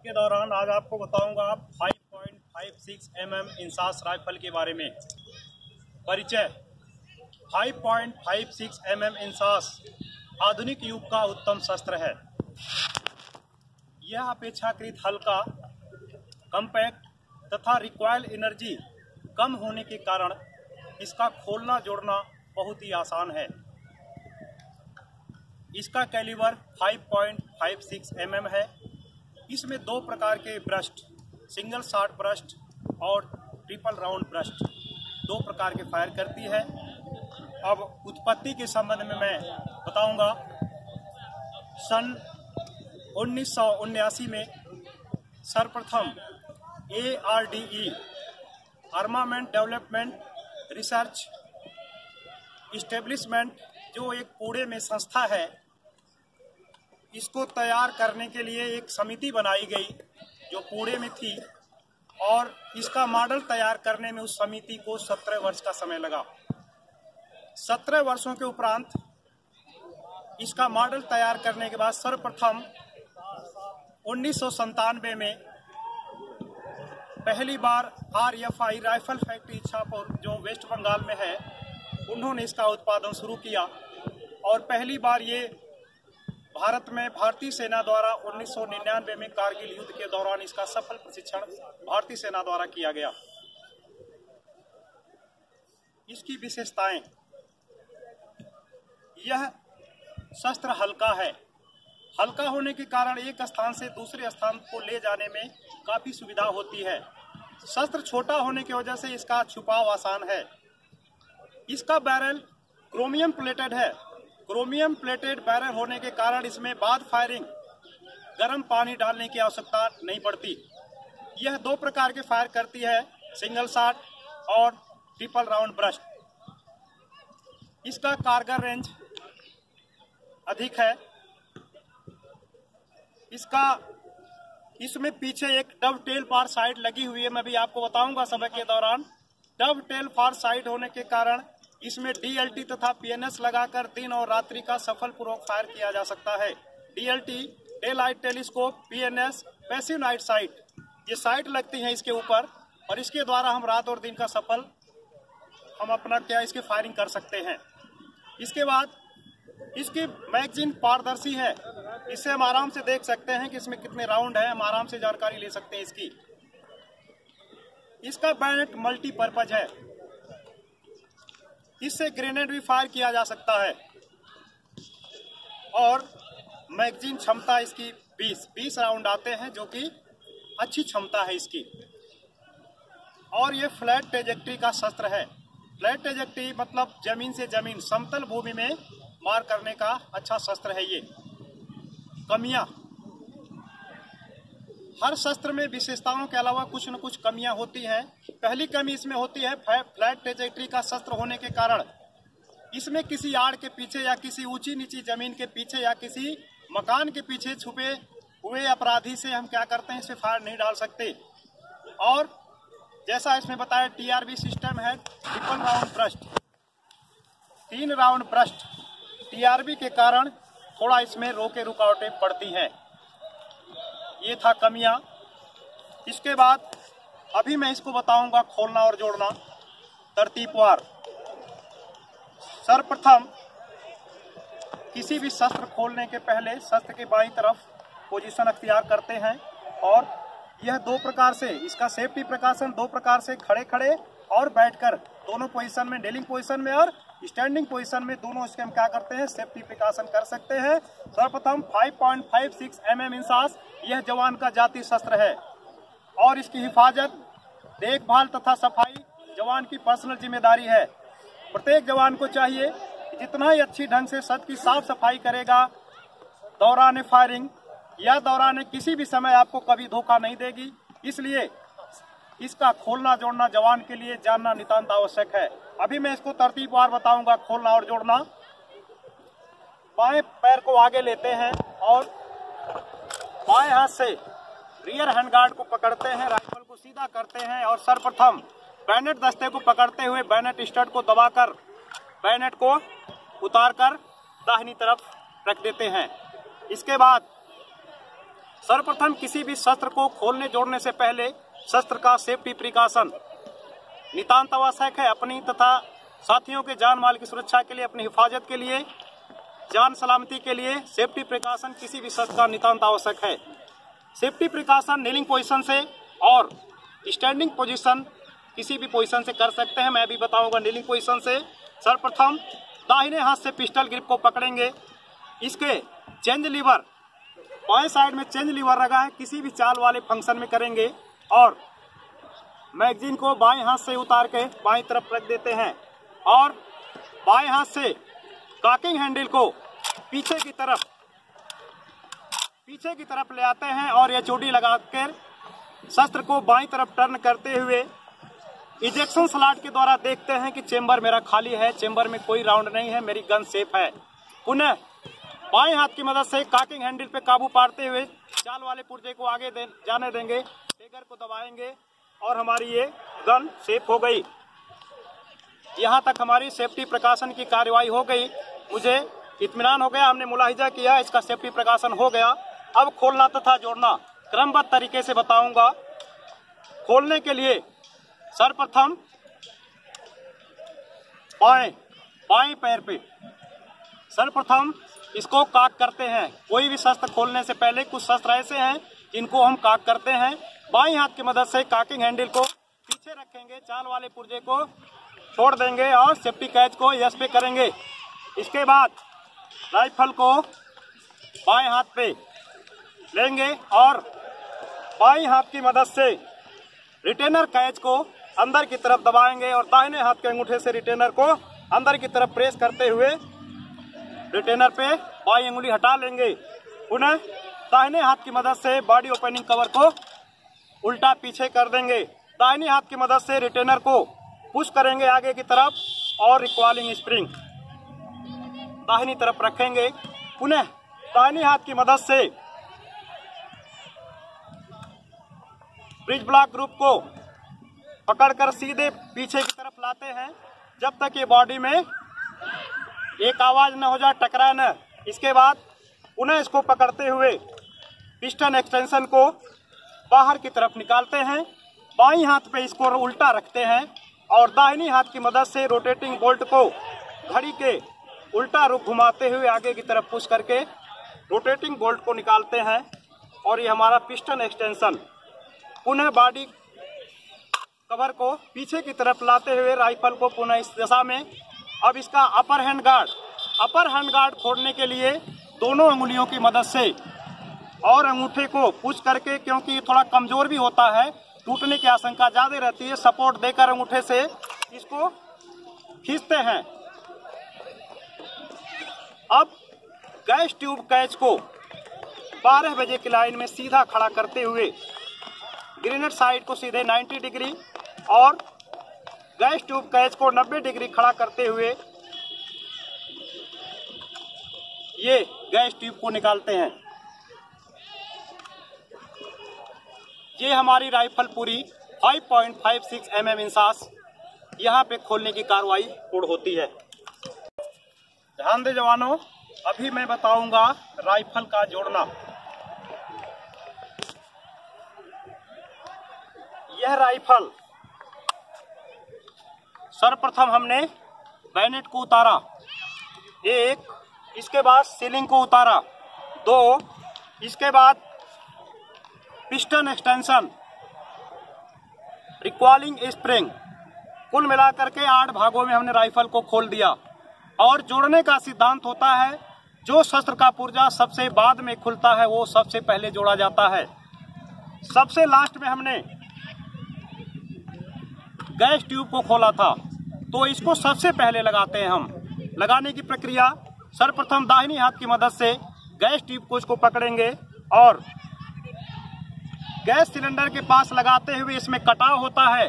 के दौरान आज आपको बताऊंगा 5.56 mm इंसास राइफल के बारे में। परिचय। 5.56 mm इंसास आधुनिक युग का उत्तम शस्त्र है। यह अपेक्षाकृत हल्का, कम्पैक्ट तथा रिक्वायल एनर्जी कम होने के कारण इसका खोलना जोड़ना बहुत ही आसान है। इसका कैलिबर 5.56 mm है। इसमें दो प्रकार के ब्रस्ट, सिंगल शॉट ब्रस्ट और ट्रिपल राउंड ब्रस्ट, दो प्रकार के फायर करती है। अब उत्पत्ति के संबंध में मैं बताऊंगा। सन 1979 में सर्वप्रथम ARDE armament development research establishment, जो एक पुणे में संस्था है, इसको तैयार करने के लिए एक समिति बनाई गई जो पुणे में थी, और इसका मॉडल तैयार करने में उस समिति को 17 वर्ष का समय लगा। 17 वर्षों के उपरांत इसका मॉडल तैयार करने के बाद सर्वप्रथम 1997 में पहली बार RFI राइफल फैक्ट्री इच्छापुर, जो वेस्ट बंगाल में है, उन्होंने इसका उत्पादन शुरू किया। और पहली बार ये भारत में भारतीय सेना द्वारा 1999 में कारगिल युद्ध के दौरान इसका सफल प्रशिक्षण भारतीय सेना द्वारा किया गया। इसकी विशेषताएं। यह शस्त्र हल्का है। हल्का होने के कारण एक स्थान से दूसरे स्थान को ले जाने में काफी सुविधा होती है। शस्त्र छोटा होने की वजह से इसका छुपाव आसान है। इसका बैरल क्रोमियम प्लेटेड है। क्रोमियम प्लेटेड बैरल होने के कारण इसमें बाद फायरिंग गर्म पानी डालने की आवश्यकता नहीं पड़ती। यह दो प्रकार के फायर करती है, सिंगल शॉट और ट्रिपल राउंड ब्रस्ट। इसका कारगर रेंज अधिक है। इसमें पीछे एक डब टेल फार साइड लगी हुई है, मैं भी आपको बताऊंगा समय के दौरान। डब टेल फार साइड होने के कारण इसमें DLT तथा PNS लगाकर दिन और रात्रि का सफल पूर्वक फायर किया जा सकता है। DLT day light telescope, PNS passive night sight, ये साइट लगती है इसके ऊपर, और इसके द्वारा हम रात और दिन का सफल इसके फायरिंग कर सकते हैं। इसके बाद इसकी मैगजीन पारदर्शी है। इससे हम आराम से देख सकते हैं कि इसमें कितने राउंड है, हम आराम से जानकारी ले सकते हैं इसकी। इसका बैनेट मल्टीपर्पज है। इससे ग्रेनेड भी फायर किया जा सकता है। और मैगजीन क्षमता इसकी 20 राउंड आते हैं, जो कि अच्छी क्षमता है इसकी। और ये फ्लैट ट्रेजेक्ट्री का शस्त्र है। फ्लैट ट्रेजेक्ट्री मतलब जमीन से जमीन, समतल भूमि में मार करने का अच्छा शस्त्र है ये। कमियां। हर शस्त्र में विशेषताओं के अलावा कुछ न कुछ कमियां होती हैं। पहली कमी इसमें होती है फ्लैट ट्रेजेक्ट्री का शस्त्र होने के कारण इसमें किसी आड़ के पीछे या किसी ऊंची नीची जमीन के पीछे या किसी मकान के पीछे छुपे हुए अपराधी से हम क्या करते हैं, इसे फायर नहीं डाल सकते। और जैसा इसमें बताया, TRB सिस्टम है, triple round burst, 3 round burst. TRB के कारण थोड़ा इसमें रोके रुकावटें पड़ती हैं। ये था कमियां। इसके बाद अभी मैं इसको बताऊंगा खोलना और जोड़ना तरतीबवार। सर्वप्रथम किसी भी शस्त्र खोलने के पहले शस्त्र के बाईं तरफ पोजीशन अख्तियार करते हैं, और यह दो प्रकार से, इसका सेफ्टी प्रिकॉशन दो प्रकार से, खड़े खड़े और बैठकर, दोनों पोजीशन में, नीलिंग पोजीशन में और स्टैंडिंग पोजीशन में, दोनों इसके हम क्या करते हैं, सेफ्टी प्रिकॉशन कर सकते हैं। सर्वप्रथम 5.56 mm इंसास यह जवान का जाति शस्त्र है, और इसकी हिफाजत, देखभाल तथा सफाई जवान की पर्सनल जिम्मेदारी है। प्रत्येक जवान को चाहिए कि जितना ही अच्छी ढंग से शस्त्र की साफ सफाई करेगा, दौरान फायरिंग या दौरान किसी भी समय आपको कभी धोखा नहीं देगी। इसलिए इसका खोलना जोड़ना जवान के लिए जानना नितांत आवश्यक है। अभी मैं इसको तरतीबवार बताऊंगा, खोलना और जोड़ना। बाएं पैर को आगे लेते हैं और बाएं हाथ से रियर हैंड गार्ड को पकड़ते हैं, राइफल को सीधा करते हैं, और सर्वप्रथम बैनेट दस्ते को पकड़ते हुए बैनेट स्टड को दबाकर बैनेट को उतारकर दाहिनी तरफ रख देते हैं। इसके बाद सर्वप्रथम किसी भी शस्त्र को खोलने जोड़ने से पहले शस्त्र का सेफ्टी प्रिकॉशन नितांत आवश्यक है। अपनी तथा साथियों के जान माल की सुरक्षा के लिए, अपनी हिफाजत के लिए, जान सलामती के लिए सेफ्टी प्रिकॉशन किसी भी शस्त्र का नितांत आवश्यक है। सेफ्टी प्रिकॉशन नीलिंग पोजीशन से और स्टैंडिंग पोजीशन किसी भी पोजीशन से कर सकते हैं। मैं भी बताऊंगा नीलिंग पोजीशन से। सर्वप्रथम दाहिने हाथ से पिस्टल ग्रिप को पकड़ेंगे। इसके चेंज लीवर बाएं साइड में चेंज लीवर लगा है, किसी भी चाल वाले फंक्शन में करेंगे और मैगजीन को बाएं हाथ से उतार के बाएं तरफ रख देते हैं और बाएं हाथ से कॉकिंग हैंडल को पीछे की तरफ ले आते हैं और एचओडी लगाकर शस्त्र को बाईं तरफ टर्न करते हुए इजेक्शन स्लॉट के द्वारा देखते हैं कि चेंबर मेरा खाली है, चेंबर में कोई राउंड नहीं है, मेरी गन सेफ है। पुनः बाएं हाथ की मदद से कॉकिंग हैंडल पे काबू पाते हुए चाल वाले पुर्जे को आगे जाने देंगे, ट्रिगर को दबाएंगे और हमारी ये गन सेफ हो गई। यहाँ तक हमारी सेफ्टी प्रिकॉशन की कार्रवाई हो गई। मुझे इत्मीनान हो गया, हमने मुलाहिजा किया, इसका सेफ्टी प्रिकॉशन हो गया। अब खोलना तथा जोड़ना क्रमबद्ध तरीके से बताऊंगा। खोलने के लिए सर्वप्रथम बाएं पैर पे सर्वप्रथम इसको काक करते हैं। कोई भी शस्त्र खोलने से पहले कुछ शस्त्र ऐसे हैं जिनको हम काक करते हैं। बाईं हाथ की मदद से कॉकिंग हैंडल को पीछे रखेंगे, चाल वाले पुर्जे को छोड़ देंगे और सेफ्टी कैच को यस पे करेंगे। इसके बाद राइफल को बाएं हाथ पे लेंगे और बाईं हाथ की मदद से रिटेनर कैच को अंदर की तरफ दबाएंगे और दाहिने हाथ के अंगूठे से रिटेनर को अंदर की तरफ प्रेस करते हुए रिटेनर पे बाईं अंगुली हटा लेंगे। पुनः दाहिने हाथ की मदद से बॉडी ओपनिंग कवर को उल्टा पीछे कर देंगे। दाहिने हाथ की मदद से रिटेनर को पुश करेंगे आगे की तरफ और रिकॉइलिंग स्प्रिंग दाहिनी तरफ रखेंगे। पुनः दाहिने हाथ की मदद से ब्रिज ब्लॉक ग्रुप को पकड़कर सीधे पीछे की तरफ लाते हैं जब तक ये बॉडी में एक आवाज न हो जाए, टकराए न। इसके बाद पुनः इसको पकड़ते हुए पिस्टन एक्सटेंशन को बाहर की तरफ निकालते हैं। बाईं हाथ पे इसको उल्टा रखते हैं और दाहिनी हाथ की मदद से रोटेटिंग बोल्ट को घड़ी के उल्टा रुख घुमाते हुए आगे की तरफ पुश करके रोटेटिंग बोल्ट को निकालते हैं और ये हमारा पिस्टन एक्सटेंशन। पुनः बॉडी कवर को पीछे की तरफ लाते हुए राइफल को पुनः इस दिशा में। अब इसका अपर हैंड गार्ड खोलने के लिए दोनों अंगुलियों की मदद से और अंगूठे को पुश करके, क्योंकि ये थोड़ा कमजोर भी होता है, टूटने की आशंका ज्यादा रहती है, सपोर्ट देकर अंगूठे से इसको खींचते हैं। अब गैस ट्यूब कैच को 12 बजे की लाइन में सीधा खड़ा करते हुए ग्रेनेड साइड को सीधे 90 डिग्री और गैस ट्यूब कैच को 90 डिग्री खड़ा करते हुए ये गैस ट्यूब को निकालते हैं। ये हमारी राइफल पूरी 5.56 mm इंसास यहाँ पे खोलने की कार्रवाई पूर्ण होती है। ध्यान दे जवानों, अभी मैं बताऊंगा राइफल का जोड़ना। यह राइफल सर्वप्रथम हमने बैनेट को उतारा, 1, इसके बाद सीलिंग को उतारा, 2, इसके बाद पिस्टन एक्सटेंशन, रिकॉइलिंग स्प्रिंग, कुल मिलाकर के 8 भागों में हमने राइफल को खोल दिया। और जोड़ने का सिद्धांत होता है, जो शस्त्र का पुर्जा सबसे बाद में खुलता है वो सबसे पहले जोड़ा जाता है। सबसे लास्ट में हमने गैस ट्यूब को खोला था तो इसको सबसे पहले लगाते हैं हम। लगाने की प्रक्रिया सर्वप्रथम दाहिनी हाथ की मदद से गैस ट्यूब को इसको पकड़ेंगे और गैस सिलेंडर के पास लगाते हुए इसमें कटाव होता है।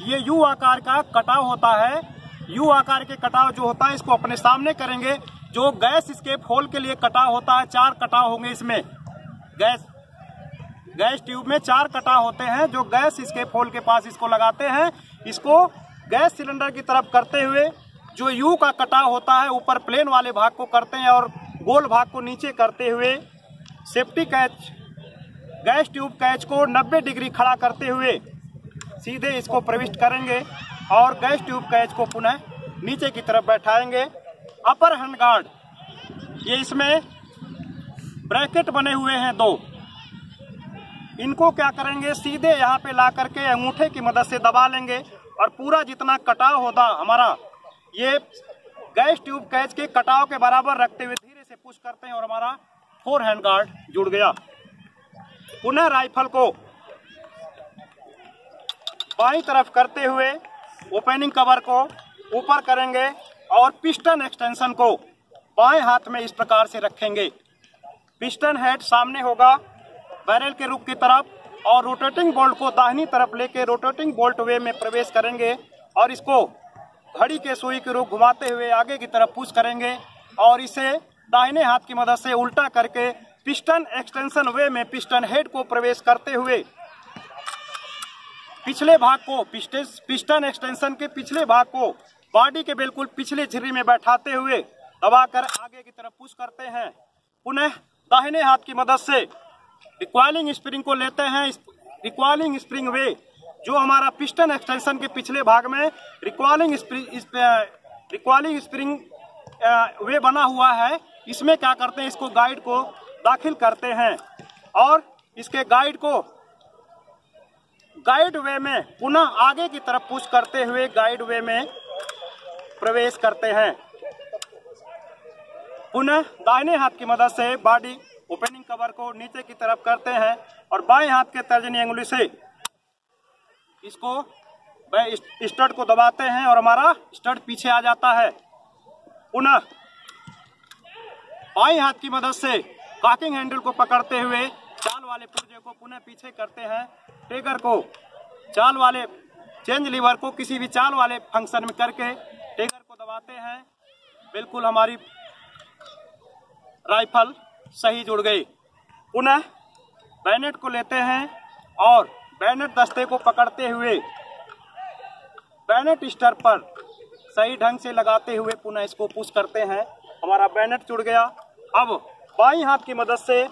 ये यू आकार का कटाव होता है। यू आकार के कटाव जो होता है इसको अपने सामने करेंगे। जो गैस स्केप होल के लिए कटाव होता है, 4 कटाव होंगे इसमें। गैस ट्यूब में 4 कटाव होते हैं जो गैस स्केप होल के पास इसको लगाते हैं। इसको गैस सिलेंडर की तरफ करते हुए जो यू का कटाव होता है ऊपर प्लेन वाले भाग को करते हैं और गोल भाग को नीचे करते हुए safety catch gas tube catch को 90 डिग्री खड़ा करते हुए सीधे इसको प्रविष्ट करेंगे और गैस ट्यूब कैच को पुनः नीचे की तरफ बैठाएंगे। अपर हैंड गार्ड, ये इसमें ब्रैकेट बने हुए हैं 2, इनको क्या करेंगे सीधे यहाँ पे ला करके अंगूठे की मदद से दबा लेंगे और पूरा जितना कटाव होगा हमारा ये गैस ट्यूब कैच के कटाव के बराबर रखते हुए धीरे से पुश करते हैं और हमारा 4 हैंड गार्ड जुड़ गया। पुनः राइफल को बाईं तरफ करते हुए ओपनिंग कवर को ऊपर करेंगे और पिस्टन एक्सटेंशन को बाएं हाथ में इस प्रकार से रखेंगे। पिस्टन हेड सामने होगा बैरल के रुख की तरफ और रोटेटिंग बोल्ट को दाहिनी तरफ लेके रोटेटिंग बोल्ट वे में प्रवेश करेंगे और इसको घड़ी के सुई के रुख घुमाते हुए आगे की तरफ पुश करेंगे और इसे दाहिने हाथ की मदद से उल्टा करके पिस्टन एक्सटेंशन वे में पिस्टन हेड को प्रवेश करते हुए पिछले भाग को पिस्टन एक्सटेंशन के पिछले भाग को बॉडी के बिल्कुल पिछले झिर्री में बैठाते हुए दबाकर आगे की तरफ पुश करते हैं। पुनः दाहिने हाथ की मदद से रिकॉइलिंग स्प्रिंग को लेते हैं। रिकॉइलिंग स्प्रिंग वे जो हमारा पिस्टन एक्सटेंशन के पिछले भाग में रिकॉइलिंग स्प्रिंग वे बना हुआ है, इसमें क्या करते हैं इसको गाइड को दाखिल करते हैं और इसके गाइड वे में पुनः आगे की तरफ पुश करते हुए गाइड वे में प्रवेश करते हैं। पुनः दाहिने हाथ की मदद से बॉडी ओपनिंग कवर को नीचे की तरफ करते हैं और बाएं हाथ के तर्जनी अंगुली से इसको स्टड को दबाते हैं और हमारा स्टड पीछे आ जाता है। पुनः बाएं हाथ की मदद से कॉकिंग हैंडल को पकड़ते हुए चाल वाले पुर्जे को पुनः पीछे करते हैं। ट्रिगर को चाल वाले चेंज लीवर को किसी भी चाल वाले फंक्शन में करके ट्रिगर को दबाते हैं। बिल्कुल हमारी राइफल सही जुड़ गई। पुनः बैनेट को लेते हैं और बैनेट दस्ते को पकड़ते हुए बैनेट स्टर पर सही ढंग से लगाते हुए पुनः इसको पुश करते हैं। हमारा बैनेट जुड़ गया। अब बाईं हाथ की मदद से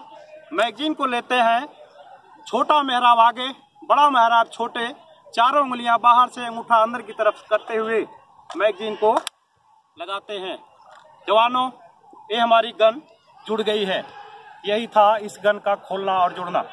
मैगजीन को लेते हैं। छोटा मेहराब आगे, बड़ा मेहराब छोटे, चारों उंगलियां बाहर से अंगूठा अंदर की तरफ करते हुए मैगजीन को लगाते हैं। जवानों, ये हमारी गन जुड़ गई है। यही था इस गन का खोलना और जुड़ना।